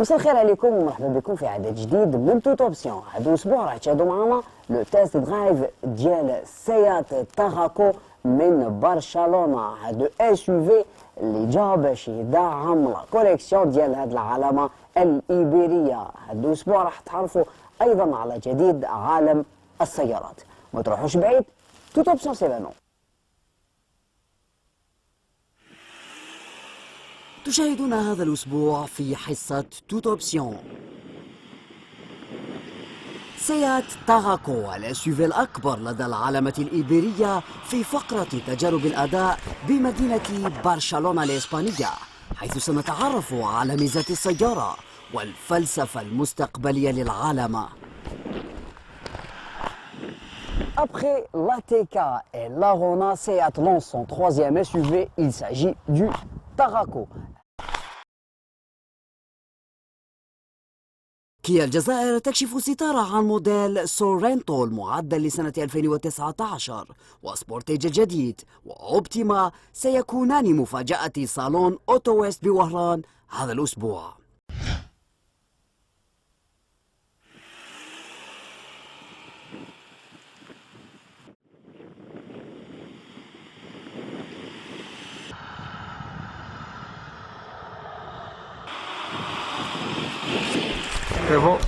مساء الخير عليكم ومرحبا بكم في عدد جديد من توت اوبسيون. هذا الاسبوع راح تشاهدوا معنا لو تيست درايف ديال سيات تاغاكو من برشلونه. هذا اس يو في اللي جا باش يدعم لا كوليكسيون ديال هذه العلامه الايبيريه. هذا الاسبوع راح تعرفوا ايضا على جديد عالم السيارات. ما تروحوش بعيد، توت اوبسيون سي لانو. تشاهدون هذا الأسبوع في حصة توت أوبسيون سيات تاغاكو الأسيوفي الأكبر لدى العلامة الإيبيرية في فقرة تجارب الأداء بمدينة برشلونة الإسبانية، حيث سنتعرف على ميزات السيارة والفلسفة المستقبلية للعلامة. Après l'ATK et l'Arona, Seat lance son troisième SUV, il s'agit du Tarraco. كيا الجزائر تكشف ستارة عن موديل سورنتو المعدل لسنة 2019، وسبورتيج الجديد وأوبتيما سيكونان مفاجأة صالون أوتو ويست بوهران هذا الأسبوع. C'est bon.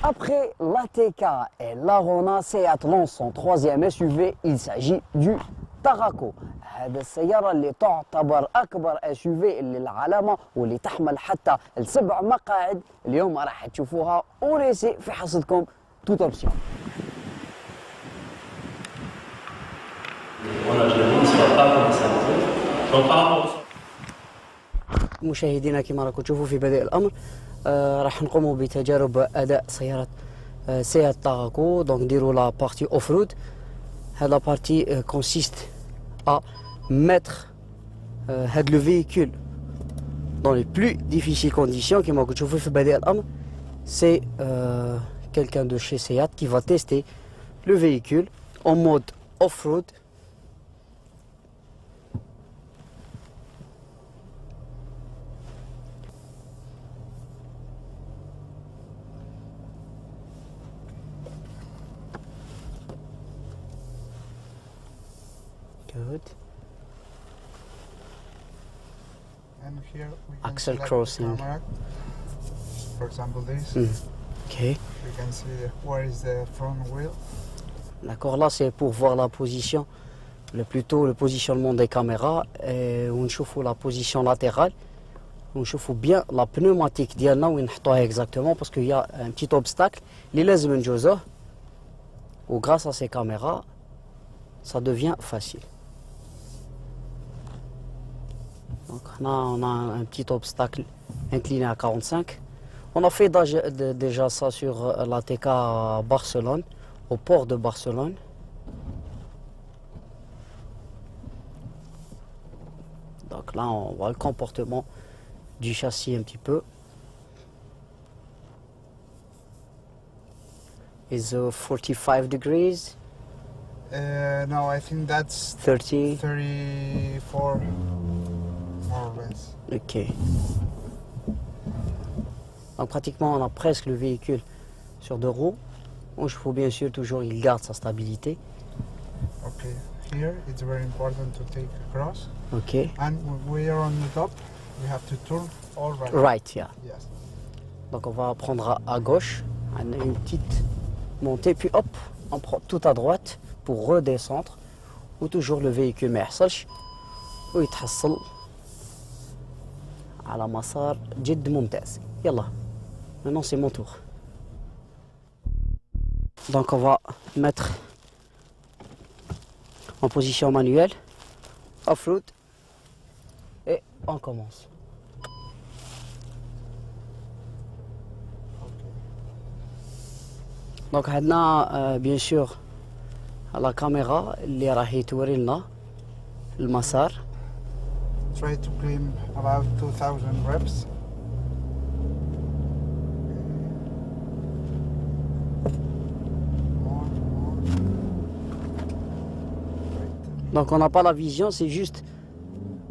Après l'ATK et l'Arona, Seat lance son troisième SUV, il s'agit du Tarraco. هذا السيارة اللي تعتبر أكبر SUV اللي العلامة واللي تحمل حتى السبع مقاعد. اليوم راح تشوفوها وليسي في حصتكم توت اوبسيون. مشاهدينا كما راكم تشوفوا في بدء الامر راح نقوموا بتجارب اداء سياره سيات تاغاكو. دونك نديروا لا بارتي اوف رود. هاد لا بارتي كونسيست ا ميتر هاد لو فييكول dans les plus difficiles conditions. كما راكم تشوفوا في بدء الامر c'est quelqu'un de chez Seat qui va tester le véhicule en mode off-road. Good. And here we can Axle select crossing. the camera. For example, this. Okay. You can see where is the front wheel. D'accord, là c'est pour voir la position, plutôt le positionnement des caméras. Et on chauffe la position latérale. On chauffe bien la pneumatique ديالنا وين نحطوها exactement parce qu'il y a un petit obstacle اللي لازم نجوزوه. Ou grâce à ces caméras, ça devient facile. Donc là on a un petit obstacle incliné à 45. On a fait déjà ça sur l'ATK à Barcelone, au port de Barcelone. Donc là on voit le comportement du châssis un petit peu. Is 45 degrees? No, I think that's 30? 34, more or less. Ok. Donc pratiquement on a presque le véhicule sur deux roues. Bon, il faut bien sûr toujours il garde sa stabilité. Okay, here it's very important to take across. Ok. And when we are on the top, we have to turn all right. Right, yeah. Yes. Donc on va prendre à gauche. On a une petite montée, puis hop, on prend tout à droite pour redescendre. Ou toujours le véhicule ما يحصلش ويتحصل على مسار جد ممتاز. يلا. Maintenant c'est mon tour. Donc on va mettre en position manuelle, off-road, et on commence. Donc عندنا bien sûr la caméra اللي راح يتوري لنا المسار. Try to climb about 2000 reps. More. Donc on n'a pas la vision, c'est juste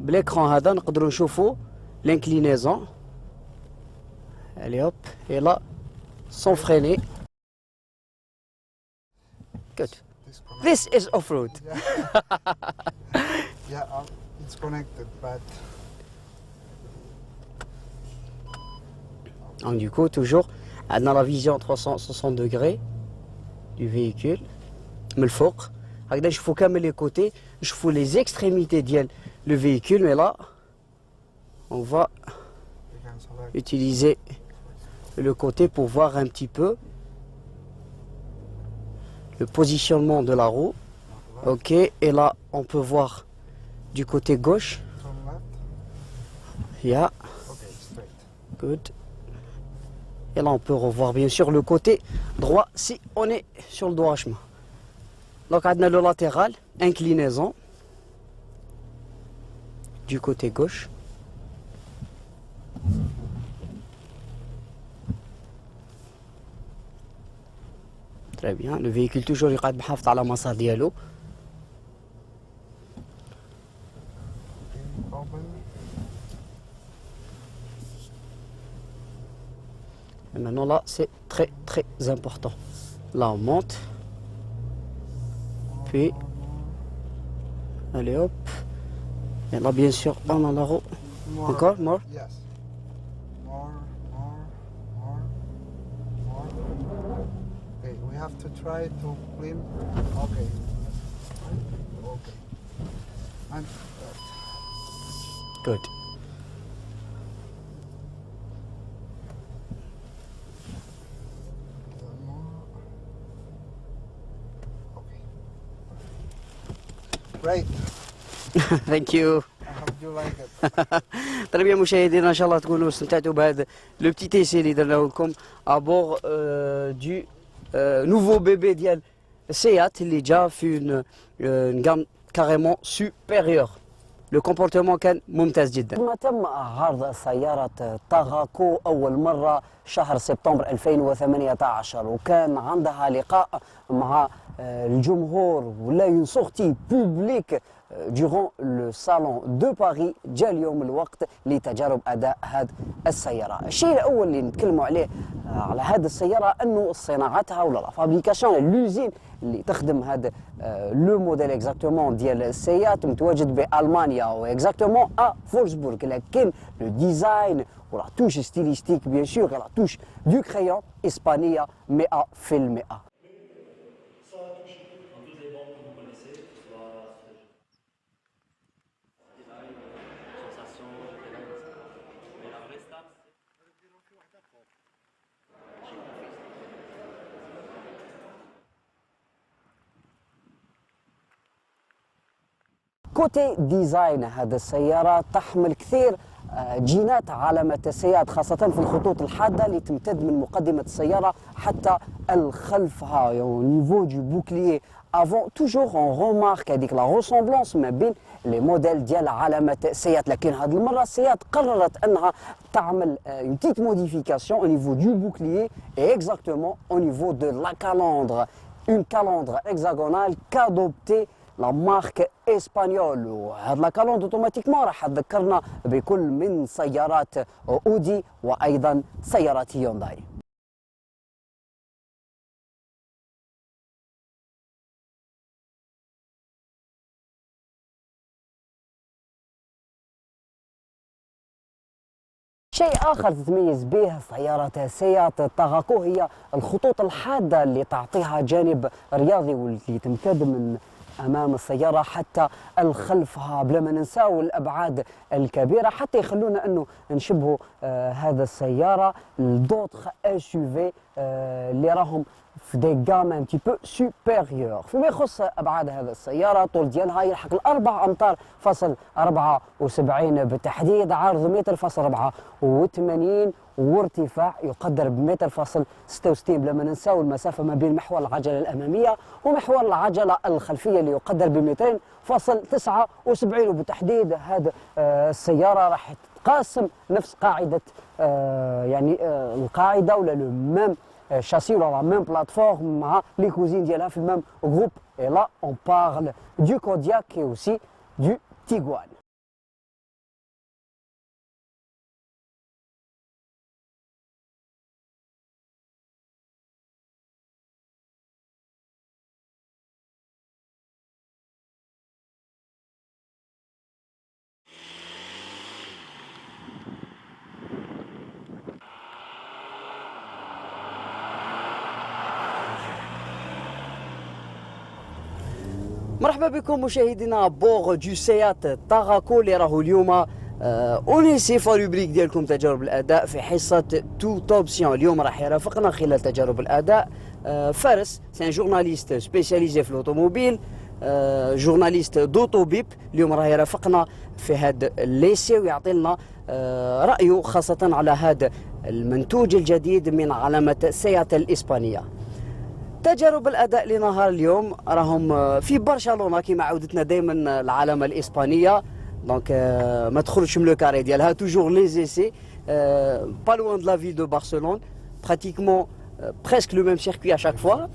l'écran هذا نقدروا نشوفوا l'inclinaison. Allez hop, et là, sans freiner. Good. This is off-road. Yeah, it's connected, but Donc du coup, toujours, on a la vision 360 degrés du véhicule. من الفوق. هكذا نشوفوا كامل les côtés, نشوفوا les extrémités ديال le véhicule, mais là, on va we can select. utiliser le côté pour voir un petit peu le positionnement de la roue. Ok, et là, on peut voir du côté gauche. Turn left. Yeah, Okay, straight. good. Et là, on peut revoir bien sûr le côté droit si on est sur le droit chemin. Donc, on a le latéral, inclinaison du côté gauche. Très bien, le véhicule toujours يقعد محافظ على المسار ديالو. Okay, open. Et maintenant là, c'est très très important. Là, on monte. Puis, allez hop. Et là, bien sûr, on a la roue. More. Encore, more. Yes. More. Okay, we have to try to clean. Okay. Okay. And Good. more. Okay. Great. Thank you. I hope you like it. Très bien مشاهدينا ان شاء الله تكونوا استمتعتوا بهذا لو بتي تيسي اللي درناه لكم ابور دو نوفو بيبي ديال سيات اللي جا في une gamme carrément supérieure. لو كومبورتمون كان ممتاز جدا. ثم تم عرض سيارة تاغاكو أول مرة شهر سبتمبر 2018 وكان عندها لقاء مع الجمهور ولا une sortie publique durant le salon de Paris. جاء اليوم الوقت لتجارب أداء هذه السيارة. الشيء الأول اللي نتكلموا عليه على هذه السيارة أنه صناعتها ولا لا فابريكاسيون لوزين اللي تخدم هذا لو موديل اكزاكتومون ديال السيات متواجد بألمانيا واكزاكتومون ا فولسبورغ لكن لو ديزاين ولا توش ستيليستيك بيان سور لا توش دو كريون إسبانية 100%. Ça a touché dans toutes les bandes que vous connaissez, que ce soit design, sensation, mais la vraie stat, كوتي ديزاين هذه السيارة تحمل كثير جينات علامة السيارات خاصة في الخطوط الحادة اللي تمتد من مقدمة السيارة حتى الخلفها نيفو دو بوكليي افون توجور اون رومارك هذيك لا روسومبلونس ما بين لي موديل ديال علامة السيارات لكن هذه المرة السيارات قررت انها تعمل اون بتيت موديفيكاسيون او نيفو دو بوكليي اي اكزاكتومون او نيفو دو لا كالندر اون كالندر هكزاغونال كادوبتي لا مارك اسبانيول وهذا لا كالوند اوتوماتيكمون راح تذكرنا بكل من سيارات اودي وايضا سيارات هيونداي. شيء آخر تتميز به سيارة سيات تاغاكو هي الخطوط الحادة اللي تعطيها جانب رياضي واللي تمتد من أمام السيارة حتى الخلفها بلا ما ننساو الأبعاد الكبيرة حتى يخلونا أنه نشبهوا هذا السيارة الدوتر اس يو في اللي راهم في دي جام ان تي بو سوبيريور. فيما يخص ابعاد هذه السياره طول ديالها يلحق الأربع امتار فاصل 74 بالتحديد، عرض متر فاصل 84 وارتفاع يقدر بمتر فاصل 66 بلا ما ننساو المسافه ما بين محور العجله الاماميه ومحور العجله الخلفيه اللي يقدر بمترين فاصل 79 وبالتحديد هذه السياره راح تقاسم نفس قاعده يعني القاعده ولا لو ميم châssis dans la même plateforme مع les cousines ديالها في le même groupe. Et là, on parle du Kodiaq et aussi du Tiguan. مرحبا بكم مشاهدينا بوغ دو سيات تاغاكو اللي راهو اليوم اونيسي فالوبريك ديالكم تجارب الاداء في حصه تو توبسيون. اليوم راح يرافقنا خلال تجارب الاداء فارس، سي ان جورناليست سبيسياليزي في الاوتوموبيل، جورناليست دوتوبيب. اليوم راح يرافقنا في هذا الليسي ويعطي لنا رايه خاصه على هذا المنتوج الجديد من علامه سيات الاسبانيه. تجارب الاداء لنهار اليوم راهم في برشلونه كما عودتنا دائما العلامه الاسبانيه. دونك ما تخرجش من لو كاري ديالها، توجور لي زيسي با لوان دو لا فيل دو برشلونه، براتيكمون presque le même circuit à chaque fois,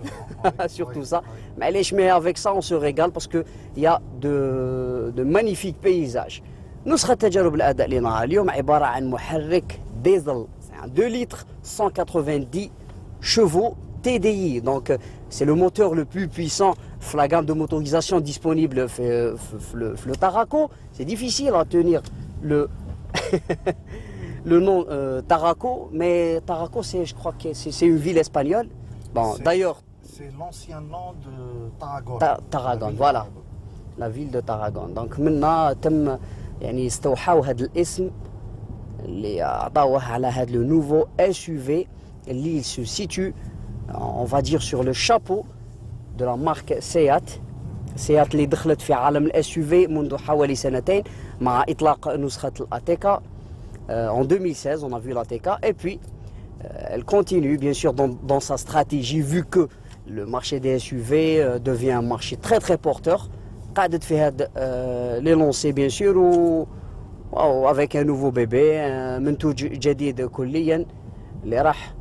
surtout ça. Mais avec ça on se régale parce qu'il y a de magnifiques paysages. نسخة تجارب الأداء لنهار اليوم عبارة عن محرك ديزل 2 litres 190 chevaux TDI. Donc c'est le moteur le plus puissant de la gamme de motorisation disponible le Tarraco. C'est difficile à tenir le le nom Tarraco, mais Tarraco je crois que c'est une ville espagnole. Bon, d'ailleurs c'est l'ancien nom de Tarragone. Tarragone, voilà. La ville de Tarragone. Donc maintenant تم يعني استوحوا هذا الاسم اللي عطاوه على هذا le nouveau SUV اللي se situe on va dire sur le chapeau de la marque Seat. Seat اللي دخلت في عالم الاس يو في منذ حوالي سنتين مع اطلاق نسخه الاتيكا. En 2016 on a vu l'Ateca et puis elle continue bien sûr dans sa stratégie vu que le marché des SUV devient un marché très très porteur. قعدت في هاد les lancers bien sûr ou avec un nouveau bébé منتوج جديد كليا اللي راح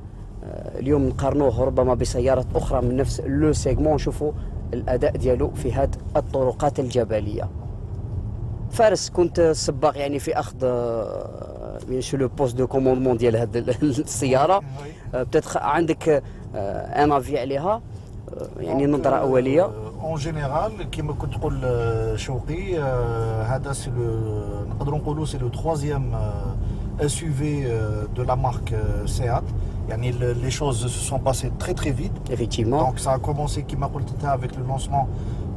اليوم نقارنوه ربما بسيارات اخرى من نفس لو سيغمون نشوفوا الاداء ديالو في هذه الطرقات الجبليه. فارس كنت سباق يعني في اخذ بيان سور لو بوست دو كوموندمون ديال هذه السياره، بتاتخ عندك ان افي عليها يعني نظره اوليه. اون جينيرال كيما كنت تقول شوقي هذا سي نقدروا نقولوا سي لو تروازيام SUV de la marque Seat. Les choses se sont passées très très vite. Effectivement. Donc ça a commencé, qui m'a dit, avec le lancement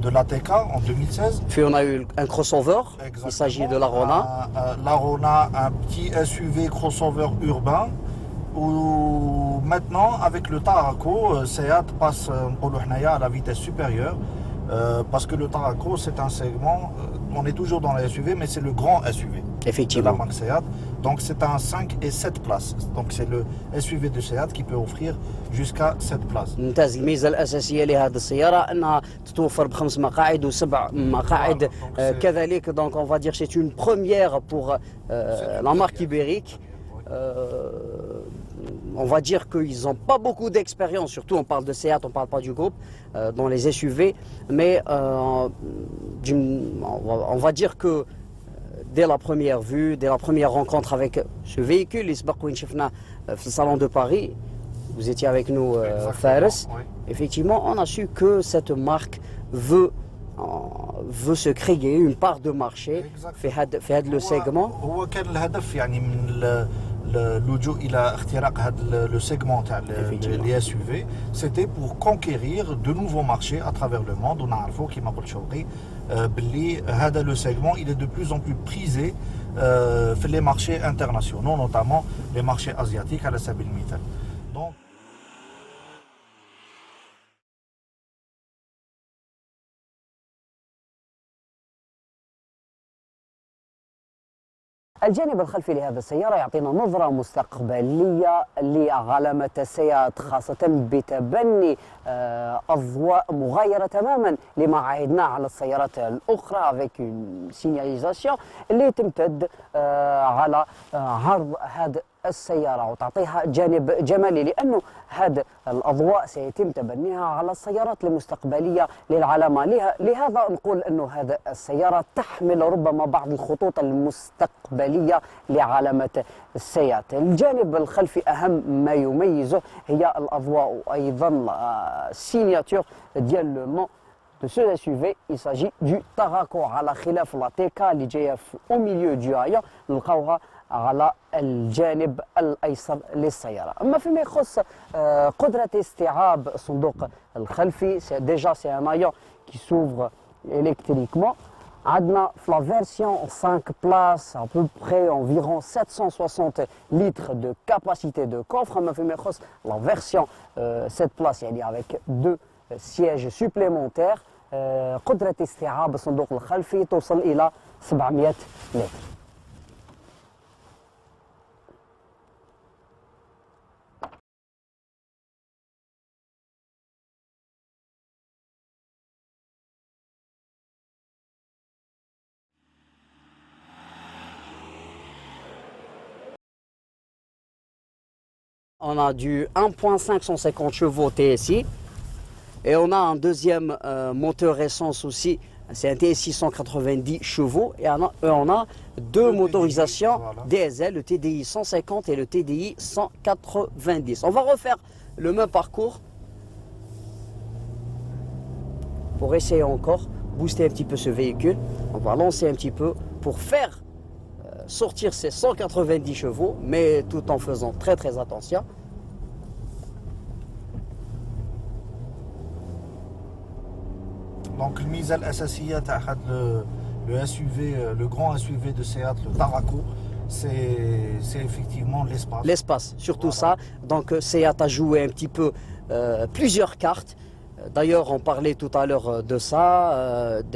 de l'Ateca en 2016. Puis on a eu un crossover. Exactement. Il s'agit de l'Arona. L'Arona, un petit SUV crossover urbain. Où maintenant, avec le Tarraco, Seat passe à la vitesse supérieure. Parce que le Tarraco, c'est un segment, on est toujours dans les SUV, mais c'est le grand SUV. Effectivement. De la marque Seat. Donc c'est un 5 et 7 places. Donc c'est le SUV de Seat qui peut offrir jusqu'à 7 places. ممتاز. الميزة الأساسية لهذه السيارة أنها تتوفر ب5 مقاعد و7 مقاعد كذلك. Donc on va dire c'est une première pour la marque ibérique. On va dire qu'ils n'ont pas beaucoup d'expérience, surtout on parle de Seat, on ne parle pas du groupe, dans les SUV, mais on va dire que dès la première vue, dès la première rencontre avec ce véhicule, le salon de Paris, vous étiez avec nous Fares, oui. Effectivement on a su que cette marque veut se créer une part de marché في هذا le segment. هو كان الهدف يعني من اللجوء الى اختراق هذا لو سيغمون تاع لي اس يو في، سيتي بور كونكيرير دو نوفو مارشي ا ترافير لو موند. ونعرفوا كيما قلت شوقي باللي هذا لو سيغمون il est de plus en plus prisé في لي مارشي انترناسيونال نوتامون لي مارشي ازياتيك على سبيل المثال. دونك الجانب الخلفي لهذه السيارة يعطينا نظرة مستقبلية لعلامة سيات، خاصة بتبني أضواء مغايرة تماما لما عهدناه على السيارات الأخرى avec une signalisation اللي تمتد على عرض هذا السيارة وتعطيها جانب جمالي، لأنه هذه الأضواء سيتم تبنيها على السيارات المستقبلية للعلامة. لهذا نقول أنه هذه السيارة تحمل ربما بعض الخطوط المستقبلية لعلامة السيات. الجانب الخلفي أهم ما يميزه هي الأضواء وأيضا السيناتور ديال لو نون de ce SUV. Il s'agit du Tarraco على خلاف لا تيكا اللي جايه au milieu du haillon نلقاوها على الجانب الايسر للسياره. اما فيما يخص قدره استيعاب الصندوق الخلفي ديجا سي ان haillon qui s'ouvre électriquement. عندنا في لا فيرسيون 5 places à peu près environ 760 litres de capacité de coffre. اما فيما يخص لا فيرسيون 7 places يعني avec 2 sièges supplémentaires. قدرة استيعاب الصندوق الخلفي توصل إلى 700 لتر. On a du 1.5 150 chevaux TSI. Et on a un deuxième moteur essence aussi, c'est un TSI 190 chevaux. Et on a deux motorisations diesel, le TDI 150 et le TDI 190. On va refaire le même parcours pour essayer encore booster un petit peu ce véhicule. On va lancer un petit peu pour faire sortir ces 190 chevaux, mais tout en faisant très attention. Donc, الميزة الأساسية تاع هذا le SUV, le grand SUV de Seat, le Tarraco, c'est effectivement l'espace. L'espace, surtout voilà. Ça. Donc Seat a joué un petit peu plusieurs cartes. D'ailleurs, on parlait tout à l'heure de ça,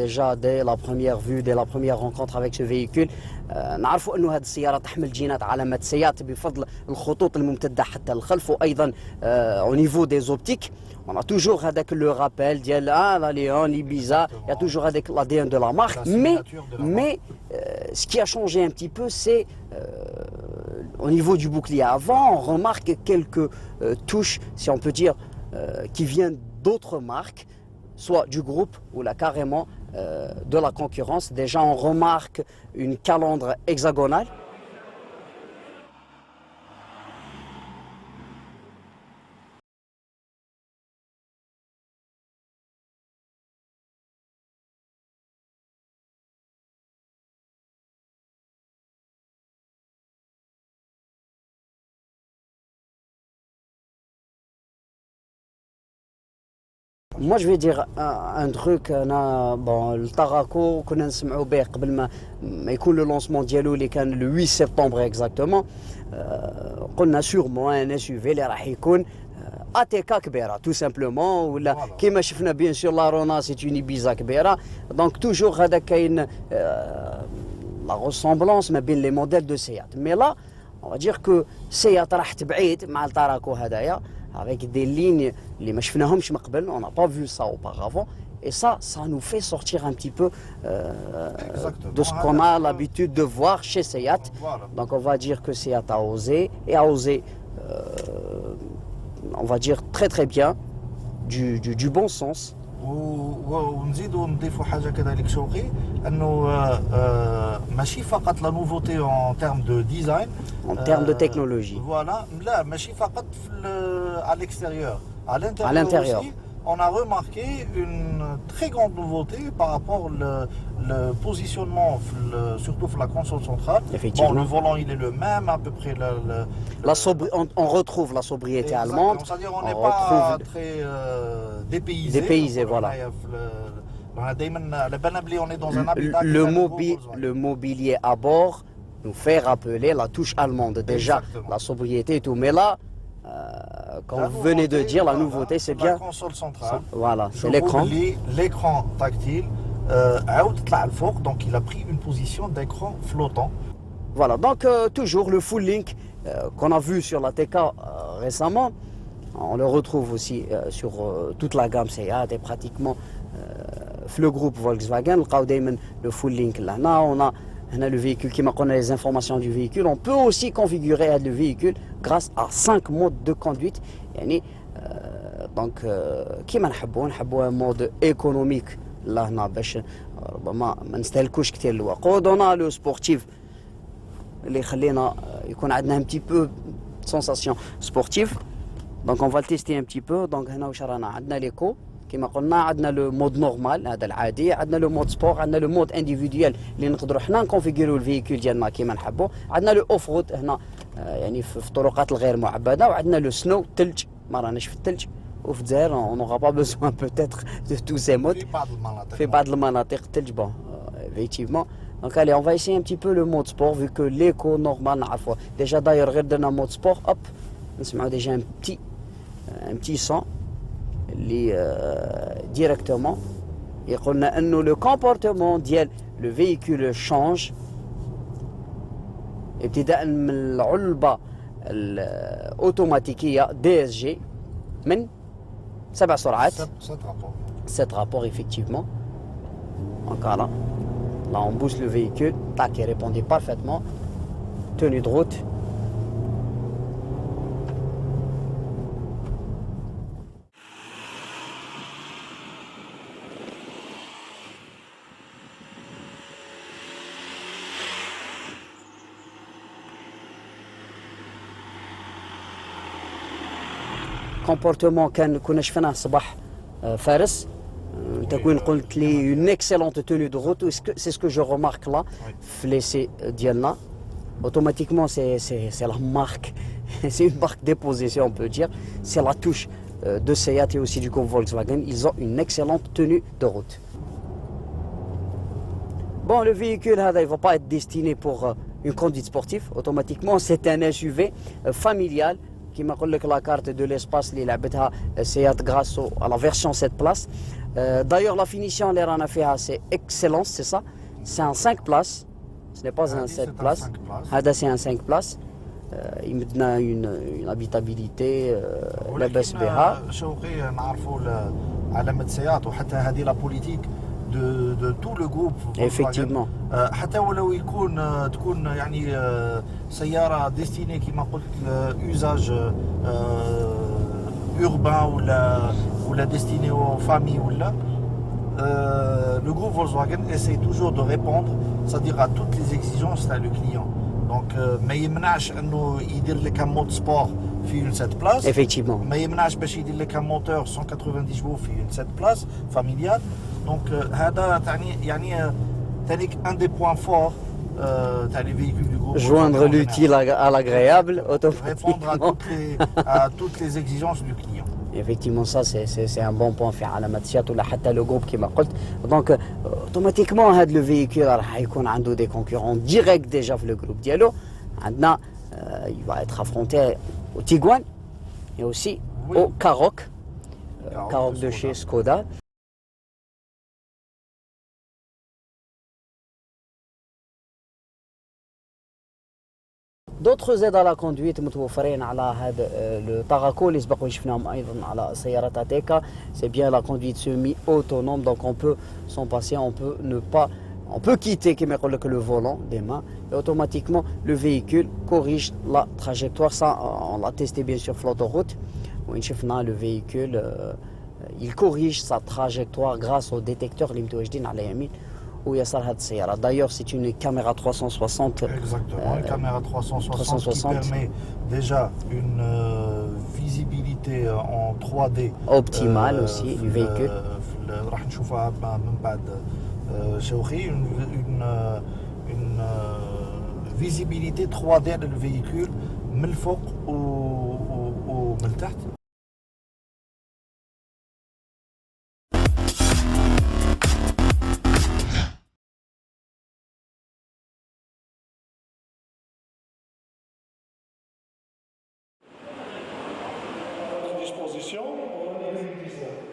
déjà dès la première vue, dès la première rencontre avec ce véhicule. نعرفوا انه هذه السياره تحمل جينات علامه سيات بفضل الخطوط الممتده حتى الخلف، وايضا au niveau des optiques. On a toujours avec le rappel ديال la Léon, l'Ibiza, il y a toujours avec l'ADN de la marque. Mais ce qui a changé un petit peu, c'est au niveau du bouclier avant, on remarque quelques touches, si on peut dire, qui viennent d'autres marques, soit du groupe ou là carrément de la concurrence. Déjà, on remarque une calandre hexagonale. Moi je vais dire un truc, bon, le Tarraco كنا نسمعوا به قبل ما يكون le lancement ديالو اللي كان le 8 septembre exactement. قلنا sûrement un SUV اللي راح يكون ATK كبيرة tout simplement ولا كيما شفنا bien sûr la Rona c'est une Ibiza كبيرة. Donc toujours هذا كاين la ressemblance ما بين les modèles de Seat. Mais là on va dire que Seat راحت بعيد مع التراكو هذايا avec des lignes les مشفناهمش من قبل, on n'a pas vu ça auparavant, et ça nous fait sortir un petit peu de ce qu'on a l'habitude de voir chez Seat. Donc on va dire que Seat a osé, et a osé on va dire très bien, du bon sens. ونزيدوا نضيفوا حاجه كذلك شوقي انه ماشي فقط لا نوفوتي en termes de design, en termes de technologie. Voilà, لا ماشي فقط à l'extérieur, à l'intérieur aussi. On a remarqué une très grande nouveauté par rapport le positionnement, surtout pour la console centrale. Effectivement. Bon, le volant il est le même, à peu près on retrouve la sobriété allemande. C'est-à-dire on n'est pas très dépaysé. Voilà. On est dans un habitat. Le mobilier à bord nous fait rappeler la touche allemande. Déjà, exactement. La sobriété et tout. Mais là, comme vous venez de dire, la nouveauté, c'est bien. La console centrale. Voilà, c'est l'écran. L'écran tactile. Donc il a pris une position d'écran flottant. Voilà, donc toujours le full link qu'on a vu sur la TK récemment. On le retrouve aussi sur toute la gamme Seat et pratiquement le groupe Volkswagen. Le full link là, on a le véhicule qui m'a connu les informations du véhicule. On peut aussi configurer le véhicule grâce à 5 modes de conduite. Donc, كيما نحبوا un mode économique là هنا باش ربما ما نستهلكوش كثير الوقت. ودونا لو سبورتيف اللي يخلينا يكون عندنا un petit peu sensation sportive. Donc on va le tester un petit peu. Donc هنا واش رانا عندنا ليكو كما قلنا عندنا لو مود نورمال هذا العادي، عندنا لو مود سبور، عندنا لو مود انديفيديوال اللي نقدروا حنا نكونفيغوريو الفيكول ديالنا كما نحبوا، عندنا لو اوف رود هنا يعني في الطرقات الغير معبده، وعندنا لو سنو الثلج ما راناش في الثلج، وفي الجزائر اون نوغا با بوزوان بوتيتر دو تو سي مود في بعض المناطق الثلج بون effectivement. Donc allez, on va essayer un petit peu le mode sport vu que l'éco normal نعرفوه. Déjà d'ailleurs غير درنا مود سبور hop نسمعوا déjà un petit son اللي directement يقولنا انه le comportement ديال le véhicule change ابتداء من العلبة الأوتوماتيكية DSG من 7 سرعات 7 rapports effectivement. Donc voilà, là on booste le véhicule, tac, il répondait parfaitement, tenue de route. Comportement كنا شفناه الصباح فارس تكون قلت لي une excellente tenue de route, c'est ce que je remarque là في l'essai ديالنا. Automatiquement c'est la marque, c'est une marque déposée si on peut dire, c'est la touche de Seat et aussi du groupe Volkswagen, ils ont une excellente tenue de route. Bon, le véhicule il ne va pas être destiné pour une conduite sportive, automatiquement c'est un SUV familial. كما نقول لك لا كارت دو ليسباس اللي لعبتها سيات غراسو على فيرسيون 7 بلاس. دايوغ لا فينيسيون اللي رانا فيها سي اكسلونس سي سا، سي ان 5 بلاس، سي با ان 7 بلاس، هذا سي ان 5 بلاس يمدنا اون هابيتابيليتي لاباس بها. شوقي نعرفوا علامة سيات وحتى هذه لا بوليتيك de tout le groupe. Effectivement. حتى ولو تكون يعني سيارة ديستيني كما قلت usage urbain ولا destiné aux familles ولا le groupe Volkswagen essaie toujours de répondre, c'est-à-dire à toutes les exigences du client. Donc ما يمنعش انه يدير لك un mode sport في une 7 places. Effectivement. ما يمنعش باش يدير لك un moteur 190 chevaux في une 7 places familiale. Donc هذا يعني تانيك un des points forts les véhicules du groupe. Joindre l'utile à l'agréable, répondre à toutes les exigences du client. Effectivement, ça c'est un bon point في علامة سيات ولا حتى لو جروب كما قلت. Donc automatiquement هذا le véhicule راح يكون عنده des concurrents directs déjà في le groupe ديالو. عندنا il va être affronté au Tiguan et aussi au Karoq de chez Skoda. D'autres aides à la conduite متوفرين على هذا التاغاكو اللي سبق شفناهم ايضا على سيارة اتيكا. C'est bien la conduite semi-autonome, donc on peut s'en passer, on peut quitter كما يقول لك le volant des mains et automatiquement le véhicule corrige la trajectoire. Ça on l'a testé bien sûr sur l'autoroute où شفنا le véhicule il corrige sa trajectoire grâce au détecteur اللي متواجدين على يمين ويسار هذه السيارة. D'ailleurs c'est une caméra 360. Exactement, une caméra 360 qui permet déjà une visibilité en 3D optimale aussi du véhicule. راح نشوفها من بعد شوقي une visibilité 3D على الفيكول من الفوق ومن التحت. Disposition, on a les exercices.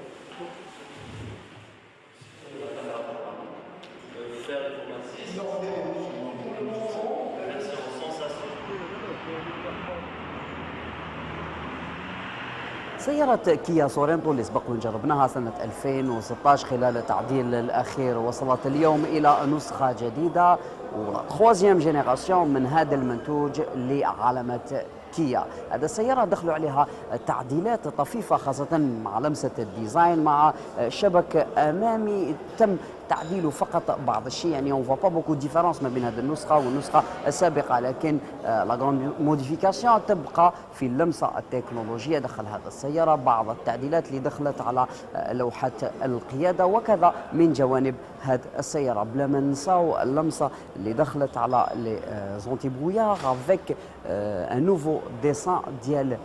سيارة كيا سورينتو اللي سبق وجربناها سنة 2016 خلال التعديل الأخير وصلت اليوم إلى نسخة جديدة وتخوازيام جينيراسيون من هذا المنتوج لعلامة كيا. هذا السيارة دخلوا عليها تعديلات طفيفة خاصة مع لمسة الديزاين مع شبك أمامي تم تعديله فقط بعض الشيء، يعني اون فوا با بوكو ديفيرونس ما بين هذه النسخة والنسخة السابقة، لكن لا غراند موديفيكاسيون تبقى في اللمسة التكنولوجية. دخل هذا السيارة بعض التعديلات اللي دخلت على لوحة القيادة وكذا من جوانب هذه السيارة، بلا ما ننساو اللمسة اللي دخلت على لي زونتي برويار افيك ان نوفو ديسان ديال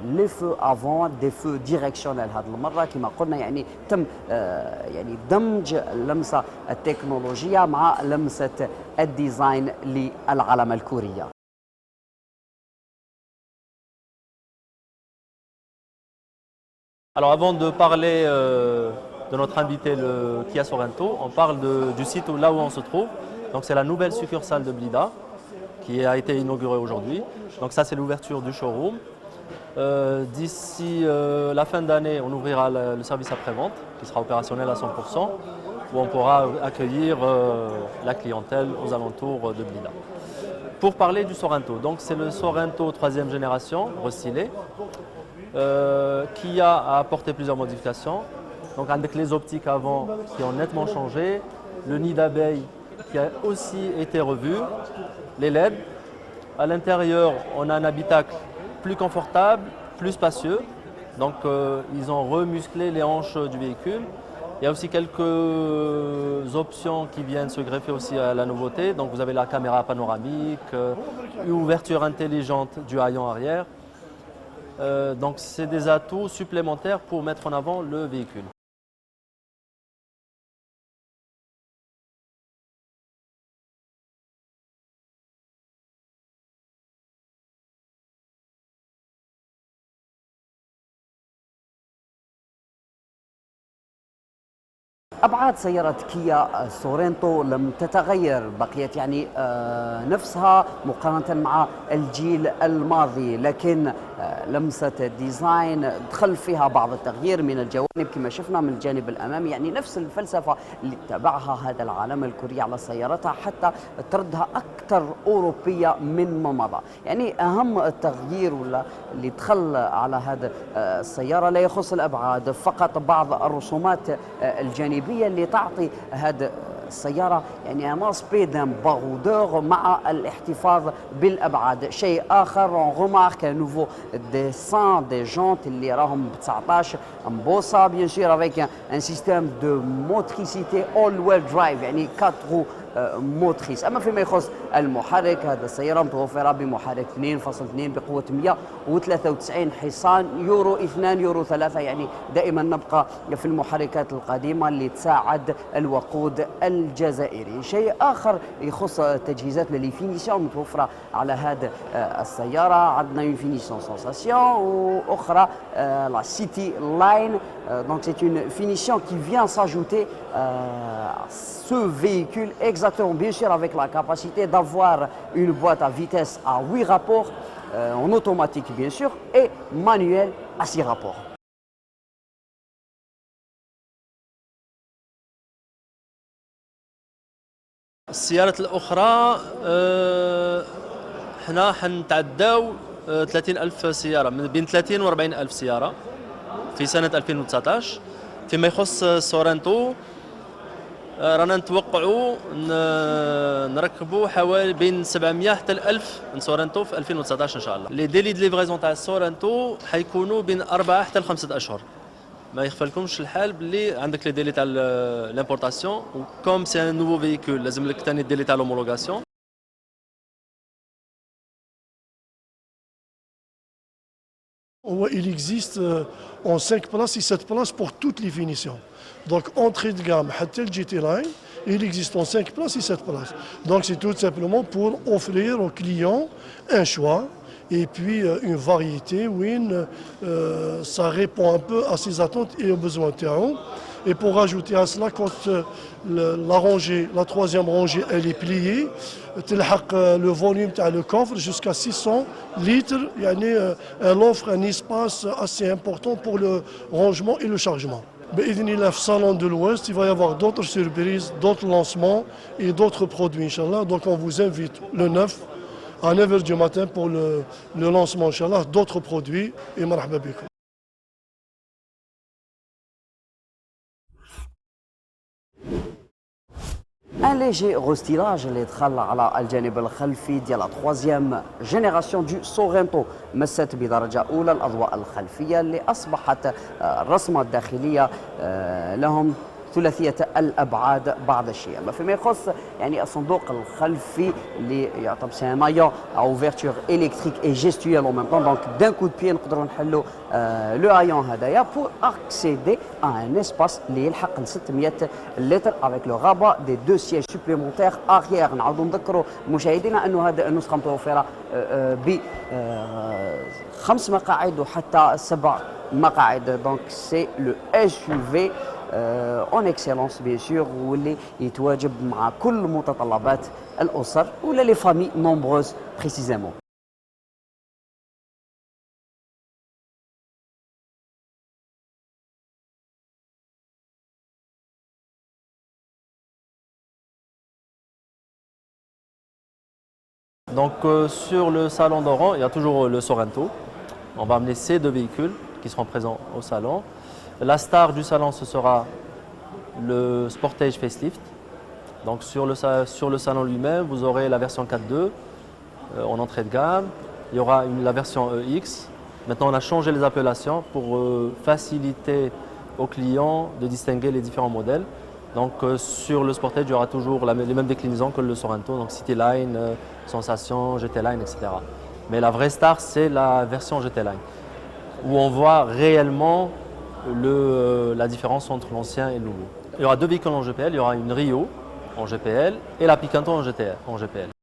لي فو افون دي فو ديريكسيونيل. هذه المره كما قلنا يعني تم يعني دمج اللمسه التكنولوجيه مع لمسه الديزاين للعلامه الكوريه. Alors avant de parler de notre invité, le Kia Sorento, on parle du site là où on se trouve. Donc c'est la nouvelle succursale de Blida qui a été inaugurée aujourd'hui. Donc ça c'est l'ouverture du showroom. D'ici la fin d'année, on ouvrira le service après-vente qui sera opérationnel à 100%, où on pourra accueillir la clientèle aux alentours de Blida. Pour parler du Sorento, donc c'est le Sorento 3e génération, restylé, qui a apporté plusieurs modifications. Donc avec les optiques avant qui ont nettement changé, le nid d'abeille qui a aussi été revu, les LED. À l'intérieur, on a un habitacle plus confortable, plus spacieux. Donc ils ont remusclé les hanches du véhicule. Il y a aussi quelques options qui viennent se greffer aussi à la nouveauté. Donc vous avez la caméra panoramique, une ouverture intelligente du haillon arrière. Donc c'est des atouts supplémentaires pour mettre en avant le véhicule. أبعاد سيارة كيا سورينتو لم تتغير، بقيت يعني نفسها مقارنة مع الجيل الماضي، لكن لمسة الديزاين دخل فيها بعض التغيير من الجوانب كما شفنا من الجانب الأمامي، يعني نفس الفلسفة اللي اتبعها هذا العلامة الكورية على سيارتها حتى تردها أكثر أوروبية من ما مضى. يعني أهم التغيير ولا اللي دخل على هذا السيارة لا يخص الأبعاد، فقط بعض الرسومات الجانبية اللي تعطي هذه السيارة يعني ان اسبي دان باغودور مع الاحتفاظ بالابعاد. شيء اخر اون غومارك نوفو ديسان دي جونت اللي راهم ب 19 مبوصه بيان سور افيك ان سيستيم دو موتريسيتي اول ويل درايف، يعني 4 رو موتريس. اما فيما يخص المحرك، هذا السياره متوفره بمحرك 2.2 بقوه 193 حصان، يورو 2 يورو 3، يعني دائما نبقى في المحركات القديمه اللي تساعد الوقود الجزائري. شيء اخر يخص تجهيزاتنا لي فينيسيون متوفره على هذه السياره، عندنا اون فينيسيون سونساسيون واخرى لا سيتي لاين. Donc c'est une finition qui vient s'ajouter à ce véhicule, exactement bien sûr avec la capacité d'avoir une boîte à vitesse à 8 rapports, en automatique bien sûr, et manuel à 6 rapports. السيارات الأخرى حنا حنتعداو 30,000 سيارة، من بين 30 و 40,000 سيارة في سنة 2019. فيما يخص سورينتو رانا نتوقعوا نركبوا حوالي بين 700 حتى 1000 من سورينتو في 2019 ان شاء الله. لي ديلي دو ليفريزون تاع سورينتو حيكونوا بين 4 حتى 5 اشهر. ما يخفلكمش الحال باللي عندك لي ديلي تاع لامبورطاسيون، وكوم سي ان نوفو فييكول لازم لك ثاني ديلي تاع لومولوغاسيون. Il existe en 5 places et 7 places pour toutes les finitions. Donc entrée de gamme, le GT Line, il existe en 5 places et 7 places. Donc c'est tout simplement pour offrir aux clients un choix et puis une variété où ça répond un peu à ses attentes et aux besoins de terrain. Et pour rajouter à cela, quand la rangée, la troisième rangée, elle est pliée, le volume le coffre jusqu'à 600 litres, elle offre un espace assez important pour le rangement et le chargement. Le salon de l'Ouest, il va y avoir d'autres surprises, d'autres lancements et d'autres produits, Inch'Allah. Donc on vous invite le 9 à 9h du matin pour le lancement, Inch'Allah, d'autres produits et marhaba bikum. Un léger restylage اللي دخل على الجانب الخلفي ديال la troisième génération du Sorento مست بدرجة أولى الأضواء الخلفية اللي أصبحت الرسمة الداخلية لهم ثلاثية الأبعاد بعض الشيء. أما فيما يخص الصندوق الخلفي اللي يعتبر سمايا أو اوفرتور إلكتريك اي جيستويال أو ميم طون دونك دان كود بيي نقدروا نحلوا لو هايون هدايا بور اكسيدي ا ان اسباس اللي يلحق ل 600 لتر افيك لو غابا دي دو سياج سوبليمونتير اريير. نعاودوا نذكروا مشاهدينا انه هذه النسخه متوفره ب 5 مقاعد وحتى 7 مقاعد. دونك سي لو اس يو في اون اكسيلونس بيان سور واللي يتواجب مع كل متطلبات الاسر ولا لي فامي نومبروز بريسيزامون. Donc sur le salon d'Oran, il y a toujours le Sorento. On va amener ces deux véhicules qui seront présents au salon. La star du salon, ce sera le Sportage Facelift. Donc sur le salon lui-même, vous aurez la version 4.2 en entrée de gamme. Il y aura la version EX. Maintenant, on a changé les appellations pour faciliter aux clients de distinguer les différents modèles. Donc sur le Sportage, il y aura toujours les mêmes déclinaisons que le Sorento, donc Cityline, Sensation, GT Line, etc. Mais la vraie star, c'est la version GT Line, où on voit réellement la différence entre l'ancien et le nouveau. Il y aura deux véhicules en GPL, il y aura une Rio en GPL et la Picanto en GPL.